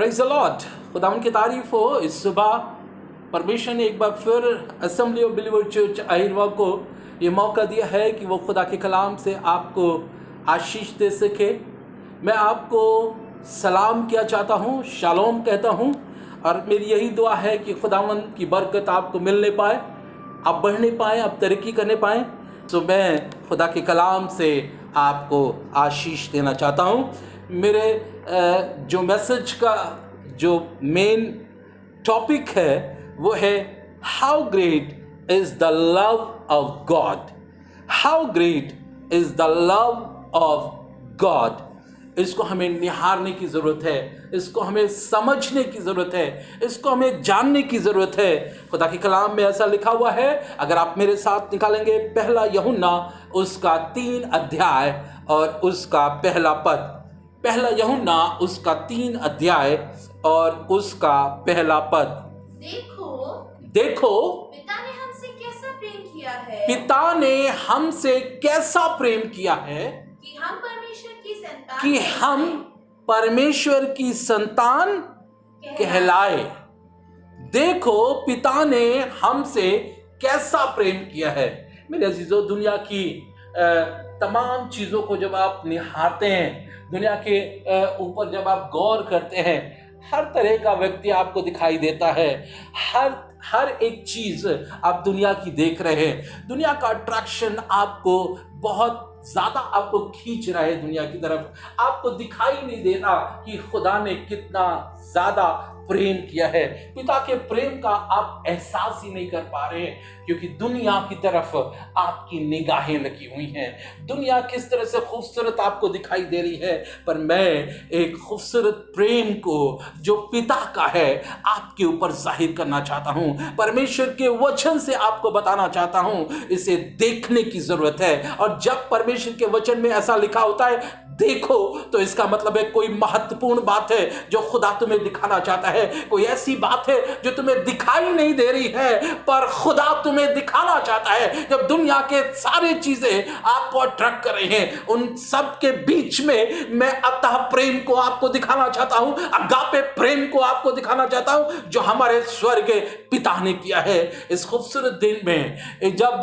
Praise the Lord. खुदावंद की तारीफ हो। इस सुबह परमेश्वर ने एक बार फिर assembly of believer church Ahirwa को ये मौका दिया है कि वो खुदा के कलाम से आपको आशीष दे सके। मैं आपको सलाम किया चाहता हूँ, शालोम कहता हूँ, और मेरी यही दुआ है कि खुदावंद की बरकत आपको मिलने पाए, आप बढ़ने पाएँ, आप तरक्की करने पाएँ। तो मैं खुदा के कलाम से आपको आशीष देना चाहता हूँ। मेरे जो मैसेज का जो मेन टॉपिक है वो है how great is the love of God. How great is the love of God. इसको हमें निहारने की ज़रूरत है, इसको हमें समझने की ज़रूरत है, इसको हमें जानने की ज़रूरत है। खुदा के कलाम में ऐसा लिखा हुआ है, अगर आप मेरे साथ निकालेंगे पहला यूहन्ना उसका 3 अध्याय और उसका पहला पद। पहला यूहन्ना उसका 3 अध्याय और उसका पहला पद। देखो पिता ने हमसे कैसा प्रेम किया है, पिता ने हमसे कैसा प्रेम किया है कि हम परमेश्वर की संतान कि हम परमेश्वर की संतान कहलाए। देखो पिता ने हमसे कैसा प्रेम किया है। मेरे अजीजों, दुनिया की तमाम चीज़ों को जब आप निहारते हैं, दुनिया के ऊपर जब आप गौर करते हैं, हर तरह का व्यक्ति आपको दिखाई देता है। हर एक चीज़ आप दुनिया की देख रहे हैं। दुनिया का अट्रैक्शन आपको बहुत ज़्यादा आपको खींच रहा है दुनिया की तरफ। आपको दिखाई नहीं देता कि खुदा ने कितना ज़्यादा प्रेम किया है। पिता के प्रेम का आप एहसास ही नहीं कर पा रहे हैं, क्योंकि दुनिया की तरफ आपकी निगाहें लगी हुई हैं। दुनिया किस तरह से खूबसूरत आपको दिखाई दे रही है, पर मैं एक खूबसूरत प्रेम को जो पिता का है आपके ऊपर जाहिर करना चाहता हूँ। परमेश्वर के वचन से आपको बताना चाहता हूँ, इसे देखने की ज़रूरत है। और जब परमेश्वर के वचन में ऐसा लिखा होता है देखो, तो इसका मतलब है कोई महत्वपूर्ण बात है जो खुदा तुम्हें दिखाना चाहता है। कोई ऐसी बात है जो तुम्हें दिखाई नहीं दे रही है, पर खुदा तुम्हें दिखाना चाहता है। जब दुनिया के सारे चीजें आपको अट्रैक्ट कर रही हैं, उन सब के बीच में मैं अतः प्रेम को आपको दिखाना चाहता हूं, अगापे प्रेम को आपको दिखाना चाहता हूं, जो हमारे स्वर्ग पिता ने किया है। इस खूबसूरत दिन में जब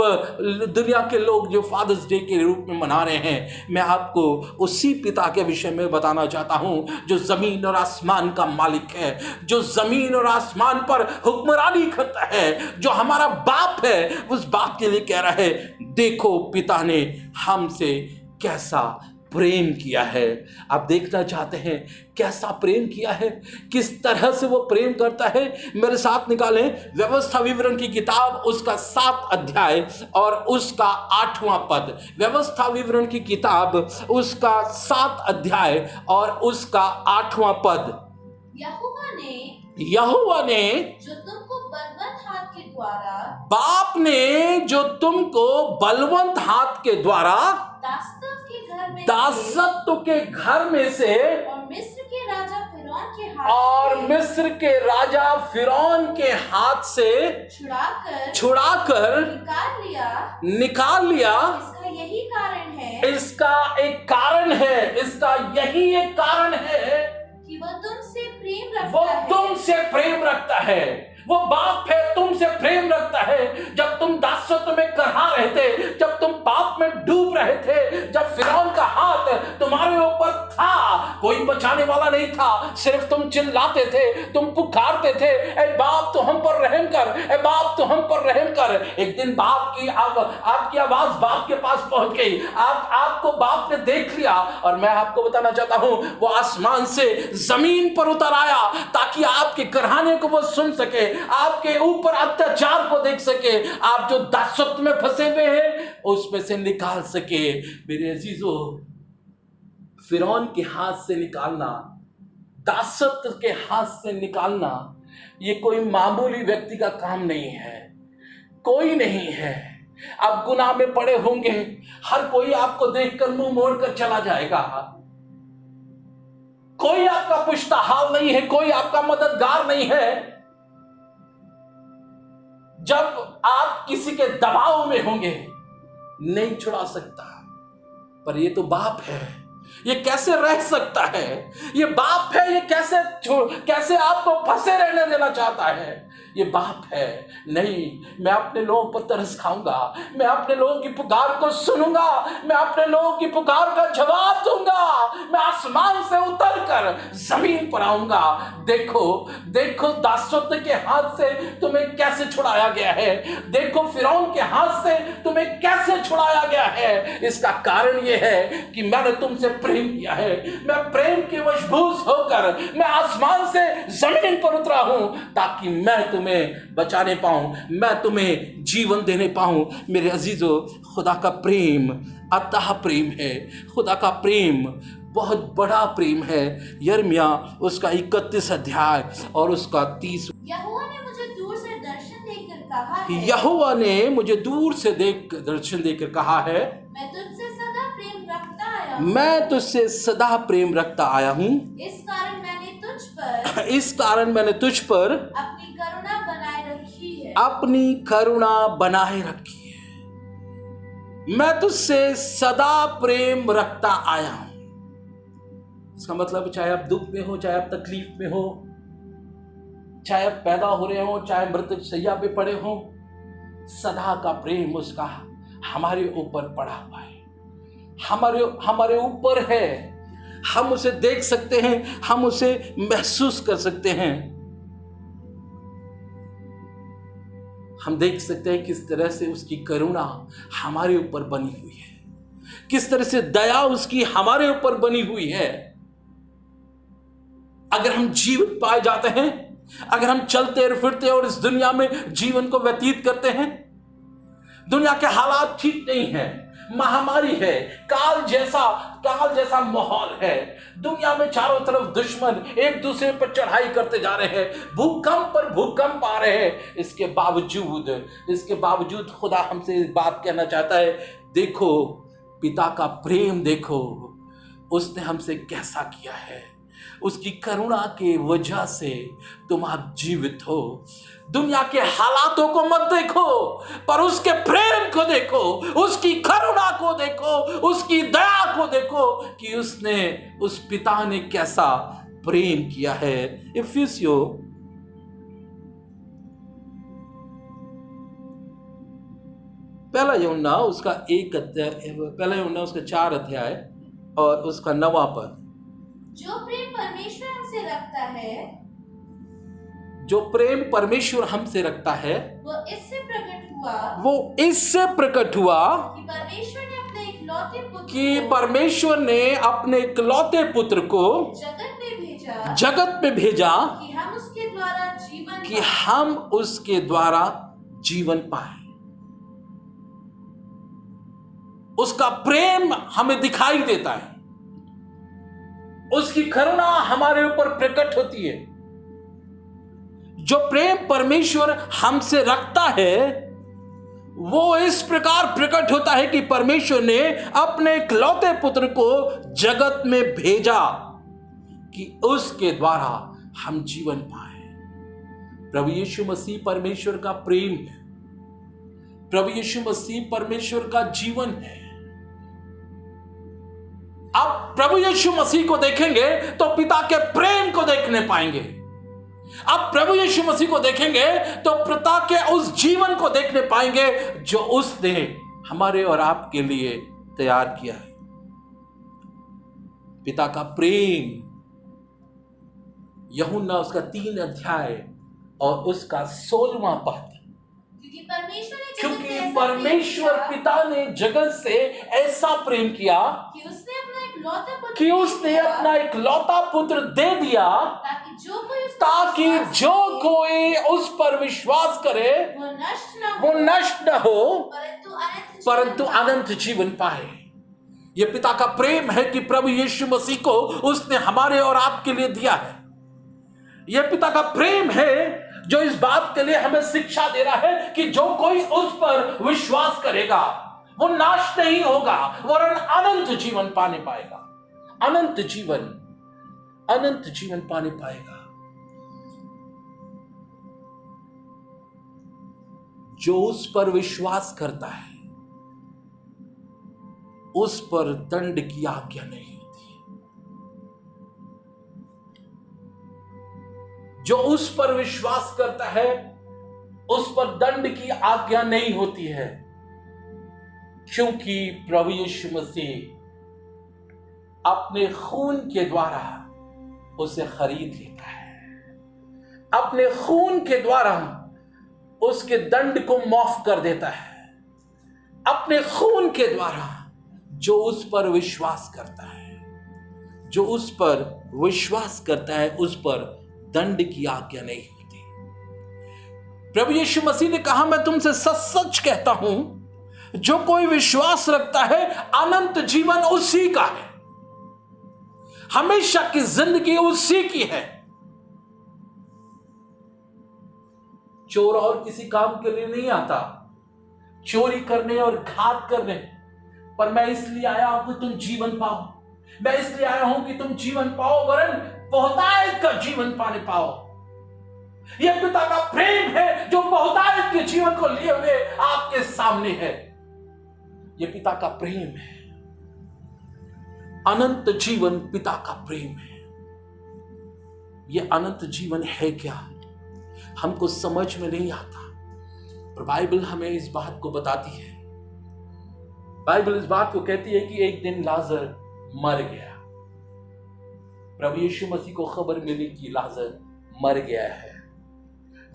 दुनिया के लोग जो फादर्स डे के रूप में मना रहे हैं, मैं आपको उसी पिता के विषय में बताना चाहता हूं जो जमीन और आसमान का मालिक है, जो जमीन और आसमान पर हुक्मरानी करता है, जो हमारा बाप है। उस बाप के लिए कह रहा है देखो पिता ने हमसे कैसा प्रेम किया है। आप देखना चाहते हैं कैसा प्रेम किया है, किस तरह से वो प्रेम करता है। मेरे साथ निकालें व्यवस्था विवरण की किताब उसका 7 अध्याय और उसका 8वां पद। व्यवस्था विवरण की किताब उसका 7 अध्याय और उसका 8वां पद। यहोवा ने जो तुमको बलवंत हाथ के द्वारा, बाप ने जो तुमको बलवंत हाथ के द्वारा दासत्व के घर में से और मिस्र के राजा फिरौन के हाथ से छुड़ाकर निकाल लिया। इसका यही कारण है, इसका एक कारण है, इसका यही एक कारण है कि वो तुमसे प्रेम रखता है। वो बाप है, तुमसे प्रेम रखता है। जब तुम दासत्व में करहा रहे थे, जब तुम पाप में डूब रहे थे, जब फिरौन का हाथ तुम्हारे ऊपर था, कोई बचाने वाला नहीं था, सिर्फ तुम चिल्लाते थे, तुम पुकारते थे, ए बाप तो हम पर रहम कर, ए बाप तो हम पर रहम कर। एक दिन बाप की आपकी आवाज बाप के पास पहुंच गई, आपको बाप ने देख लिया। और मैं आपको बताना चाहता हूं, वो आसमान से जमीन पर उतर आया ताकि आपके करहाने को वो सुन सके, आपके ऊपर अत्याचार को देख सके, आप जो दासत्व में फंसे हुए हैं उसमें से निकाल सके। मेरे अजीजों, फिरौन के हाथ से निकालना, दासत्व के हाथ से निकालना, ये कोई मामूली व्यक्ति का काम नहीं है, कोई नहीं है। आप गुनाह में पड़े होंगे, हर कोई आपको देखकर मुंह मोड़कर चला जाएगा, कोई आपका पुश्तहाल नहीं है, कोई आपका मददगार नहीं है। जब आप किसी के दबाव में होंगे नहीं छुड़ा सकता, पर ये तो बाप है ये कैसे रह सकता है? ये बाप है, ये कैसे आपको फंसे रहने देना चाहता है? ये बाप है। नहीं, मैं अपने लोगों पर तरस खाऊंगा, मैं अपने लोगों की पुकार को सुनूंगा, मैं अपने लोगों की पुकार का जवाब दूंगा, मैं आसमान से उतरकर जमीन पर आऊंगा। देखो देखो, दासत्व के हाथ से तुम्हें कैसे छुड़ाया गया है, देखो फिरौन के हाथ से तुम्हें कैसे छुड़ाया गया है। इसका कारण यह है कि मैंने तुमसे प्रेम किया है। मैं प्रेम के वशभूष होकर मैं आसमान से जमीन पर उतरा हूं, ताकि मैं तुम्हें बचाने पाऊं, मैं तुम्हें जीवन देने पाऊं। मेरे अजीजों, खुदा का प्रेम अतः प्रेम है। खुदा का प्रेम बहुत बड़ा प्रेम है। यिर्मयाह उसका 31 अध्याय और उसका 30। यहोवा ने मुझे दूर से दर्शन देकर कहा है, यहोवा ने मुझे दूर से दर्शन देकर कहा है, मैं तुझसे सदा प्रेम रखता आया हूँ। मैं तुझसे सदा प्रेम रखता आया हूँ। इस कारण मैंने तुझ पर अपनी करुणा बनाए रखी है। अपनी करुणा बनाए रखी है। मैं तुझसे सदा प्रेम रखता आया हूं। इसका मतलब चाहे आप दुख में हो, चाहे आप तकलीफ में हो, चाहे आप पैदा हो रहे हो, चाहे मृत्यु शैया पे पड़े हो, सदा का प्रेम उसका हमारे ऊपर पड़ा हुआ है, हमारे ऊपर है। हम उसे देख सकते हैं, हम उसे महसूस कर सकते हैं। हम देख सकते हैं किस तरह से उसकी करुणा हमारे ऊपर बनी हुई है, किस तरह से दया उसकी हमारे ऊपर बनी हुई है। अगर हम जीवित पाए जाते हैं, अगर हम चलते और फिरते और इस दुनिया में जीवन को व्यतीत करते हैं, दुनिया के हालात ठीक नहीं है, महामारी है, काल जैसा माहौल है, दुनिया में चारों तरफ दुश्मन एक दूसरे पर चढ़ाई करते जा रहे हैं, भूकंप पर भूकंप आ रहे हैं। इसके बावजूद खुदा हमसे इस बात कहना चाहता है, देखो पिता का प्रेम, देखो उसने हमसे कैसा किया है। उसकी करुणा के वजह से तुम आज जीवित हो। दुनिया के हालातों को मत देखो, पर उसके प्रेम को देखो, उसकी करुणा को देखो, उसकी दया को देखो कि उस पिता ने कैसा प्रेम किया है। इफिसियों पहला यूहन्ना उसका 4 अध्याय और उसका 9वां पद। जो प्रेम परमेश्वर हमसे रखता है, जो प्रेम परमेश्वर हमसे रखता है, वो इससे प्रकट हुआ कि परमेश्वर ने अपने इकलौते पुत्र को जगत में भेजा कि हम उसके द्वारा जीवन पाए। उसका प्रेम हमें दिखाई देता है, उसकी करुणा हमारे ऊपर प्रकट होती है। जो प्रेम परमेश्वर हमसे रखता है वो इस प्रकार प्रकट होता है कि परमेश्वर ने अपने इकलौते पुत्र को जगत में भेजा कि उसके द्वारा हम जीवन पाए। प्रभु यीशु मसीह परमेश्वर का प्रेम है, प्रभु यीशु मसीह परमेश्वर का जीवन है। आप प्रभु यीशु मसीह को देखेंगे तो पिता के प्रेम को देखने पाएंगे। आप प्रभु यीशु मसीह को देखेंगे तो पिता के उस जीवन को देखने पाएंगे जो उसने हमारे और आपके लिए तैयार किया है। पिता का प्रेम, यूहन्ना उसका 3 अध्याय और उसका 16वां पद। क्योंकि परमेश्वर पिता ने जगत से ऐसा प्रेम किया कि उसने अपना इकलौता पुत्र दे दिया ताकि जो कोई उस पर विश्वास करे वो नष्ट न हो परंतु अनंत जीवन पाए। ये पिता का प्रेम है कि प्रभु यीशु मसीह को उसने हमारे और आपके लिए दिया है। यह पिता का प्रेम है जो इस बात के लिए हमें शिक्षा दे रहा है कि जो कोई उस पर विश्वास करेगा वो नाश नहीं होगा, वरन अनंत जीवन पाने पाएगा। अनंत जीवन पाने पाएगा। जो उस पर विश्वास करता है उस पर दंड की आज्ञा नहीं होती। जो उस पर विश्वास करता है उस पर दंड की आज्ञा नहीं होती है, क्योंकि प्रभु यीशु मसीह अपने खून के द्वारा उसे खरीद लेता है। अपने खून के द्वारा उसके दंड को माफ कर देता है। अपने खून के द्वारा जो उस पर विश्वास करता है, जो उस पर विश्वास करता है, उस पर दंड की आज्ञा नहीं होती। प्रभु यीशु मसीह ने कहा, मैं तुमसे सच सच कहता हूं, जो कोई विश्वास रखता है अनंत जीवन उसी का है, हमेशा की जिंदगी उसी की है। चोर और किसी काम के लिए नहीं आता, चोरी करने और घात करने, पर मैं इसलिए आया हूं कि तुम जीवन पाओ। मैं इसलिए आया हूं कि तुम जीवन पाओ, वरन बहुतायत का जीवन पाने पाओ। यह पिता का प्रेम है जो बहुतायत के जीवन को लिए हुए आपके सामने है। यह पिता का प्रेम है, अनंत जीवन पिता का प्रेम है। यह अनंत जीवन है क्या, हमको समझ में नहीं आता, पर बाइबल हमें इस बात को बताती है। बाइबल इस बात को कहती है कि एक दिन लाजर मर गया। प्रभु यीशु मसीह को खबर मिली कि लाजर मर गया है।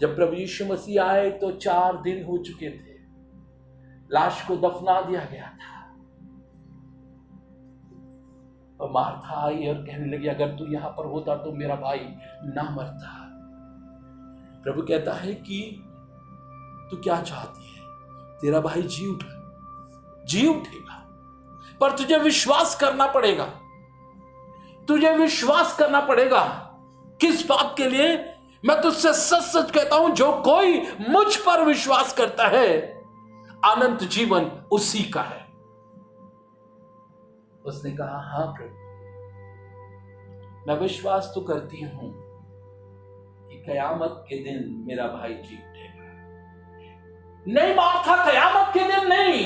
जब प्रभु यीशु मसीह आए तो 4 दिन हो चुके थे, लाश को दफना दिया गया था। और मार्था आई और कहने लगी, अगर तू यहां पर होता तो मेरा भाई ना मरता। प्रभु कहता है कि तू क्या चाहती है, तेरा भाई जी उठेगा, पर तुझे विश्वास करना पड़ेगा। तुझे विश्वास करना पड़ेगा। किस बात के लिए? मैं तुझसे सच सच कहता हूं, जो कोई मुझ पर विश्वास करता है अनंत जीवन उसी का है। उसने कहा, हां प्रभु, मैं विश्वास तो करती हूं कि कयामत के दिन मेरा भाई जी उठेगा। नहीं मार्था, कयामत के दिन नहीं।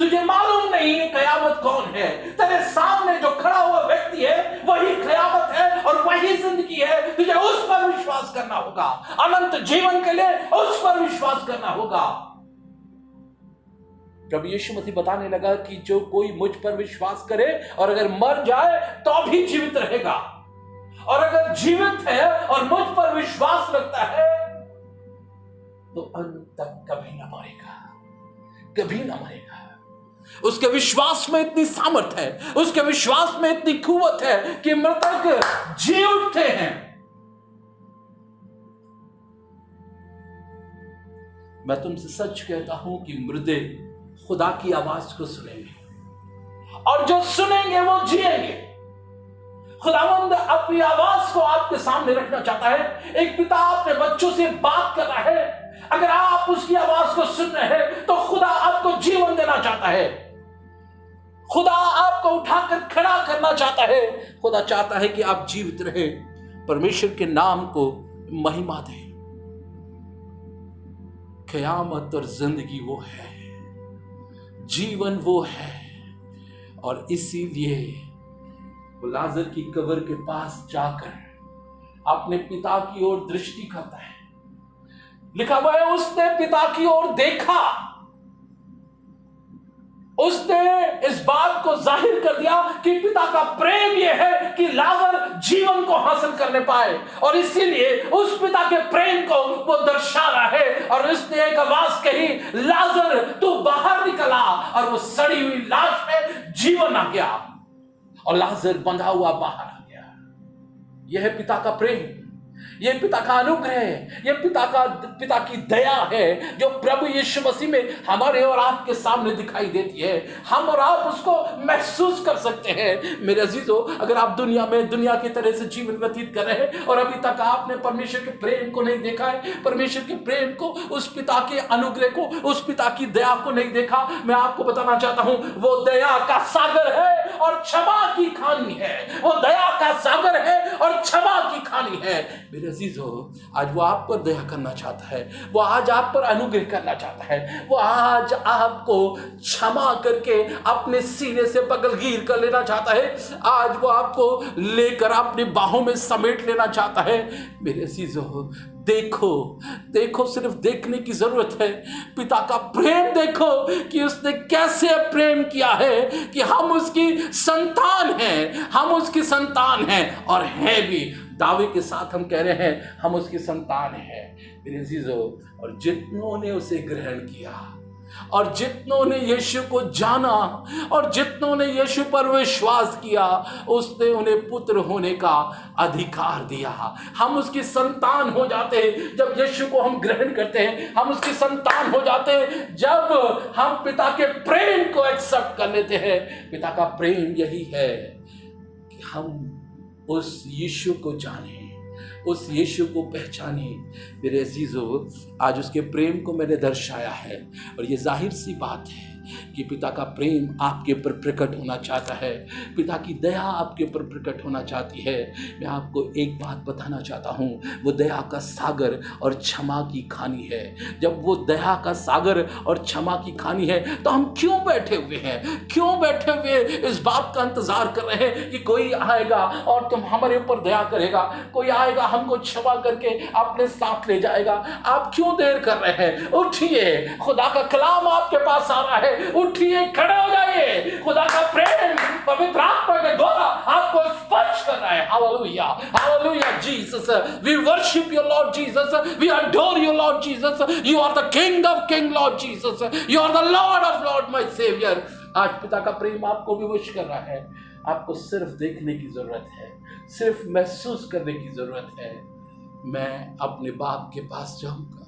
तुझे मालूम नहीं कयामत कौन है। तेरे सामने जो खड़ा हुआ व्यक्ति है वही कयामत है और वही जिंदगी है। तुझे उस पर विश्वास करना होगा। अनंत जीवन के लिए उस पर विश्वास करना होगा। प्रभु यीशु मसीह बताने लगा कि जो कोई मुझ पर विश्वास करे और अगर मर जाए तो भी जीवित रहेगा, और अगर जीवित है और मुझ पर विश्वास रखता है तो अंत तक कभी ना मरेगा, कभी ना मरेगा। उसके विश्वास में इतनी सामर्थ है, उसके विश्वास में इतनी कुव्वत है कि मृतक जी उठते हैं। मैं तुमसे सच कहता हूं कि मुर्दे खुदा की आवाज को सुनेंगे, और जो सुनेंगे वो जिएंगे। खुदावंद अपनी आवाज को आपके सामने रखना चाहता है। एक पिता अपने बच्चों से बात कर रहा है। अगर आप उसकी आवाज को सुन रहे हैं तो खुदा आपको जीवन देना चाहता है। खुदा आपको उठाकर खड़ा करना चाहता है। खुदा चाहता है कि आप जीवित रहे, परमेश्वर के नाम को महिमा दें। क़यामत और जिंदगी वो है, जीवन वो है, और इसीलिए वो लाजर की कब्र के पास जाकर अपने पिता की ओर दृष्टि करता है। लिखा हुआ है, उसने पिता की ओर देखा। उसने इस बात को जाहिर कर दिया कि पिता का प्रेम यह है कि लाजर जीवन को हासिल करने पाए, और इसीलिए उस पिता के प्रेम को वो दर्शा रहा है। और उसने एक आवाज कही, लाजर तू बाहर निकला, और वो सड़ी हुई लाश में जीवन आ गया और लाजर बंधा हुआ बाहर आ गया। यह है पिता का प्रेम, यह पिता का अनुग्रह, यह पिता की दया है जो प्रभु यीशु मसीह में हमारे और आपके सामने दिखाई देती है। हम और आप उसको महसूस कर सकते हैं। मेरे अजीजों, अगर आप दुनिया की तरह से जीवन व्यतीत कर रहे हैं और अभी तक आपने परमेश्वर के प्रेम को नहीं देखा है, परमेश्वर के प्रेम को, उस पिता के अनुग्रह को, उस पिता की दया को नहीं देखा, मैं आपको बताना चाहता हूं, वो दया का सागर है और क्षमा की खानी है। वो दया का सागर है और क्षमा की खानी है। मेरे मेरे अजीजों, आज वो आप पर दया करना चाहता है, वो आज आप पर अनुग्रह करना चाहता है, वो आज आपको क्षमा करके अपने सीने से बगलगीर कर लेना चाहता है, आज वो आपको लेकर अपनी बाहों में समेट लेना चाहता है। मेरे अजीजों, देखो देखो, सिर्फ देखने की जरूरत है। पिता का प्रेम देखो कि उसने कैसे प्रेम किया है कि हम उसकी संतान हैं, हम उसकी संतान हैं और हैं भी। दावे के साथ हम कह रहे हैं हम उसकी संतान हैं मेरे अजीजों। और जितनों ने उसे ग्रहण किया और जितनों ने यीशु को जाना और जितनों ने यीशु पर विश्वास किया, उसने उन्हें पुत्र होने का अधिकार दिया। हम उसकी संतान हो जाते हैं जब यीशु को हम ग्रहण करते हैं, हम उसकी संतान हो जाते हैं जब हम पिता के प्रेम को एक्सेप्ट कर लेते हैं। पिता का प्रेम यही है कि हम उस यीशु को जाने, उस यीशु को पहचाने। मेरे अजीजों, आज उसके प्रेम को मैंने दर्शाया है और ये जाहिर सी बात है कि पिता का प्रेम आपके ऊपर प्रकट होना चाहता है, पिता की दया आपके ऊपर प्रकट होना चाहती है। मैं आपको एक बात बताना चाहता हूँ, वो दया का सागर और क्षमा की खानी है। जब वो दया का सागर और क्षमा की खानी है तो हम क्यों बैठे हुए हैं, क्यों बैठे हुए इस बात का इंतजार कर रहे हैं कि कोई आएगा और तुम हमारे ऊपर दया करेगा, कोई आएगा हमको क्षमा करके अपने साथ ले जाएगा। आप क्यों देर कर रहे हैं? उठिए, खुदा का कलाम आपके पास आ रहा है, उठिए, खड़े हो जाइए। खुदा का प्रेम पवित्र आत्मा के द्वारा आपको स्पर्श कर रहा है। Hallelujah, hallelujah Jesus, we worship you Lord Jesus, we adore you Lord Jesus, you are the king of king Lord Jesus, you are the lord of lord my saviour. आज पिता का प्रेम आपको भी विश कर रहा है। आपको सिर्फ देखने की जरूरत है, सिर्फ महसूस करने की जरूरत है। मैं अपने बाप के पास जाऊंगा,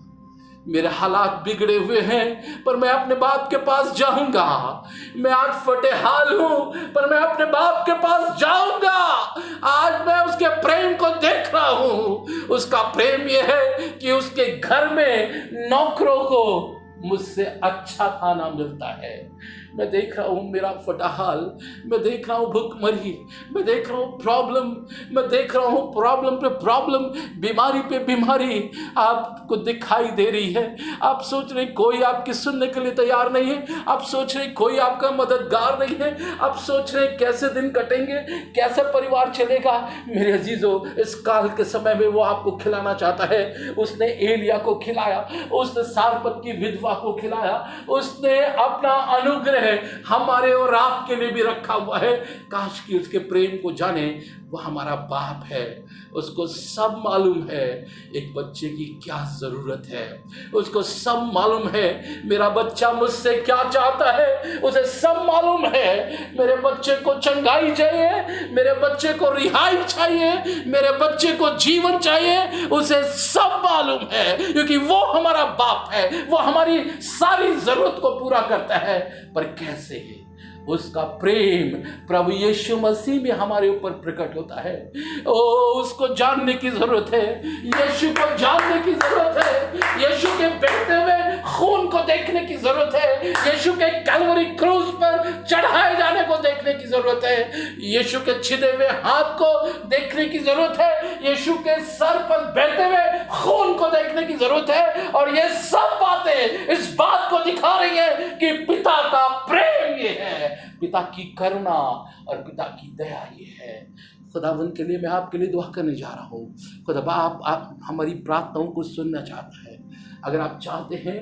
मेरे हालात बिगड़े हुए हैं पर मैं अपने बाप के पास जाऊंगा। मैं आज फटे हाल हूं पर मैं अपने बाप के पास जाऊंगा। आज मैं उसके प्रेम को देख रहा हूं। उसका प्रेम यह है कि उसके घर में नौकरों को मुझसे अच्छा खाना मिलता है। मैं देख रहा हूँ मेरा फटा हाल, मैं देख रहा हूँ भुखमरी, मैं देख रहा हूँ प्रॉब्लम, मैं देख रहा हूँ प्रॉब्लम पे प्रॉब्लम, बीमारी पे बीमारी आपको दिखाई दे रही है। आप सोच रहे कोई आपकी सुनने के लिए तैयार नहीं है, आप सोच रहे कोई आपका मददगार नहीं है, आप सोच रहे कैसे दिन कटेंगे, कैसे परिवार चलेगा। मेरे अजीजों, इस काल के समय में वो आपको खिलाना चाहता है। उसने एलिया को खिलाया, उसने सारपत की विधवा को खिलाया, उसने अपना अनुग्रह हमारे और आपके लिए भी रखा हुआ है। काश कि उसके प्रेम को जाने। वो हमारा बाप है, उसको सब मालूम है एक बच्चे की क्या जरूरत है, उसको सब मालूम है मेरा बच्चा मुझसे क्या चाहता है, उसे सब मालूम है मेरे बच्चे को चंगाई चाहिए, मेरे बच्चे को रिहाई चाहिए, मेरे बच्चे को जीवन चाहिए। उसे सब मालूम है क्योंकि वो हमारा बाप है, वो हमारी सारी जरूरत को पूरा करता है। पर कैसे है? उसका प्रेम प्रभु यीशु मसीह में हमारे ऊपर प्रकट होता है। ओ, उसको जानने की जरूरत है, यीशु को जानने की जरूरत है, यीशु के बहते हुए खून को देखने की जरूरत है, यीशु के कैलवरी क्रूस पर चढ़ाए जाने को देखने की जरूरत है, यीशु के छिदे हुए हाथ को देखने की जरूरत है, यीशु के सर पर बहते हुए खून को देखने की जरूरत है। और ये सब बातें इस बात को दिखा रही है कि पिता का प्रेम ये है, पिता की करुणा और पिता की दया ये है। खुदावंद के लिए मैं आपके लिए दुआ करने जा रहा हूँ। खुदा बाप आप हमारी प्रार्थनाओं को सुनना चाहता है। अगर आप चाहते हैं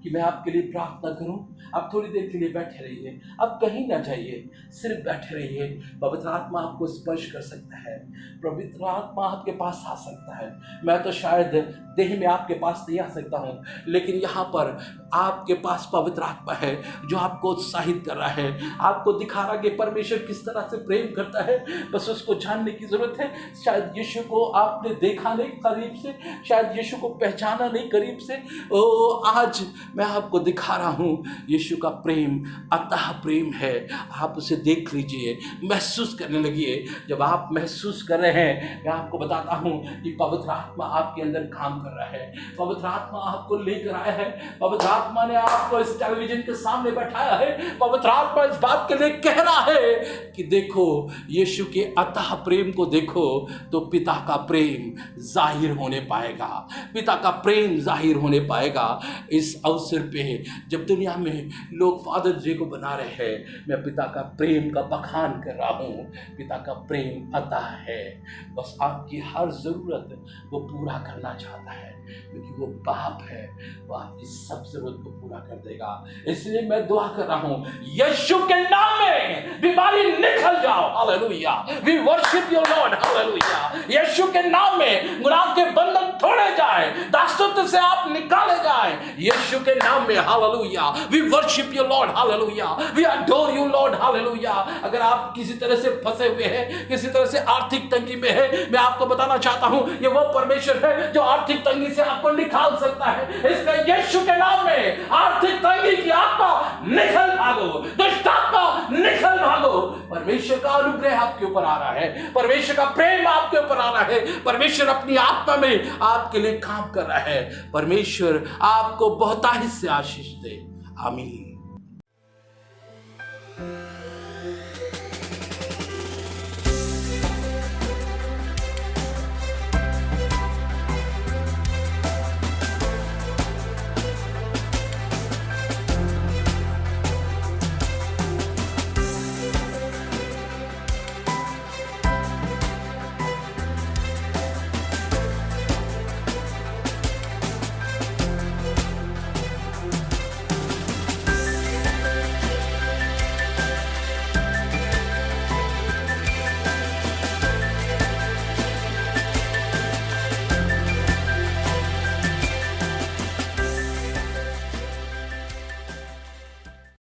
कि मैं आपके लिए प्रार्थना करूं, आप थोड़ी देर के लिए बैठे रहिए, आप कहीं ना जाइए, सिर्फ बैठे रहिए। पवित्र आत्मा आपको स्पर्श कर सकता है, पवित्र आत्मा आपके पास आ सकता है। मैं तो शायद देह में आपके पास नहीं आ सकता हूँ, लेकिन यहाँ पर आपके पास पवित्र आत्मा है जो आपको उत्साहित कर रहा है, आपको दिखा रहा है कि परमेश्वर किस तरह से प्रेम करता है। बस उसको जानने की जरूरत है। शायद यीशु को आपने देखा नहीं करीब से, शायद यीशु को पहचाना नहीं करीब से। ओ, आज मैं आपको दिखा रहा हूँ यीशु का प्रेम अतः प्रेम है। आप उसे देख लीजिए, महसूस करने लगिए। जब आप महसूस कर रहे हैं, मैं आपको बताता हूँ कि पवित्र आत्मा आपके अंदर काम कर रहा है। पवित्र आत्मा आपको लेकर आया है। पवित्र आत्मा ने आपको इस टेलीविजन के सामने बैठाया है। पवित्र आत्मा इस बात के लिए कह रहा है कि देखो, यीशु के अतः प्रेम को देखो तो पिता का प्रेम जाहिर होने पाएगा। पिता का प्रेम जाहिर होने पाएगा। इस अवसर पे जब दुनिया में लोग फादर्स डे को बना रहे हैं, मैं पिता का प्रेम का बखान कर रहा हूँ। पिता का प्रेम अतः है, बस आपकी हर ज़रूरत वो पूरा करना चाहता है, क्योंकि वो बाप है। वो आपकी सब ज़रूरत को पूरा कर देगा। इसलिए मैं दुआ कर रहा हूँ, यीशु के नाम में बीमारी निकल जाओ। Hallelujah, we worship your Lord. Hallelujah, Yeshu के नाम में गुनाह के बंधन तोड़े जाए, दासत्व से आप निकाले जाए यीशु के नाम में। Hallelujah, we worship your Lord. Hallelujah, we adore you Lord. Hallelujah. अगर आप किसी तरह से फंसे हुए हैं, किसी तरह से आर्थिक तंगी में है, मैं आपको बताना चाहता हूं, ये वो परमेश्वर है जो आर्थिक तंगी से आपको निकाल सकता है। इसलिए यीशु के नाम में आर्थिक तंगी की आत्मा निकल भागो, दुष्ट आत्मा निकल भागो। परमेश्वर का अनुग्रह आपके ऊपर आ रहा है, परमेश्वर का प्रेम आपके ऊपर आ रहा है, परमेश्वर अपनी आत्मा में आपके लिए काम कर रहा है। परमेश्वर आपको बहुतायत से आशीष दे। आमीन।